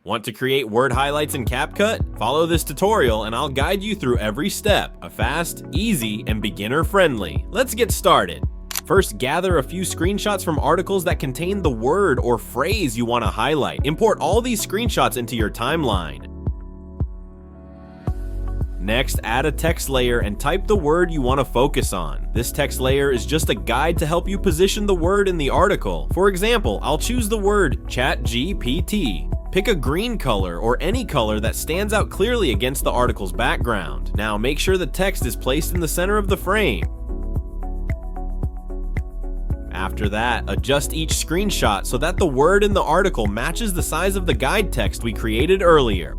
Want to create word highlights in CapCut? Follow this tutorial and I'll guide you through every step. Fast, easy, and beginner friendly. Let's get started. First, gather a few screenshots from articles that contain the word or phrase you want to highlight. Import all these screenshots into your timeline. Next, add a text layer and type the word you want to focus on. This text layer is just a guide to help you position the word in the article. For example, I'll choose the word ChatGPT. Pick a green color or any color that stands out clearly against the article's background. Now make sure the text is placed in the center of the frame. After that, adjust each screenshot so that the word in the article matches the size of the guide text we created earlier.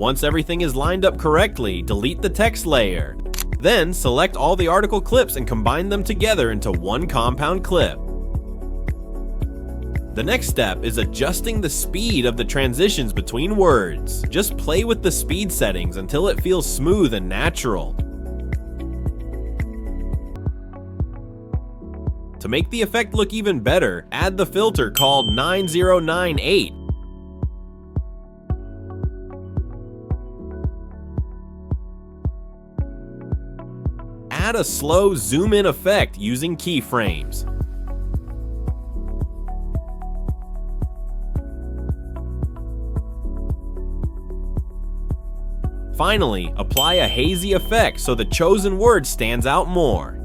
Once everything is lined up correctly, delete the text layer. Then, select all the article clips and combine them together into one compound clip. The next step is adjusting the speed of the transitions between words. Just play with the speed settings until it feels smooth and natural. To make the effect look even better, add the filter called 9098. Add a slow zoom in effect using keyframes. Finally, apply a hazy effect so the chosen word stands out more.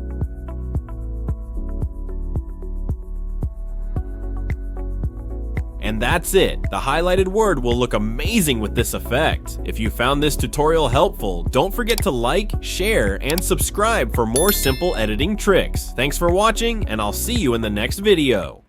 And that's it. The highlighted word will look amazing with this effect. If you found this tutorial helpful, don't forget to like, share, and subscribe for more simple editing tricks. Thanks for watching, and I'll see you in the next video.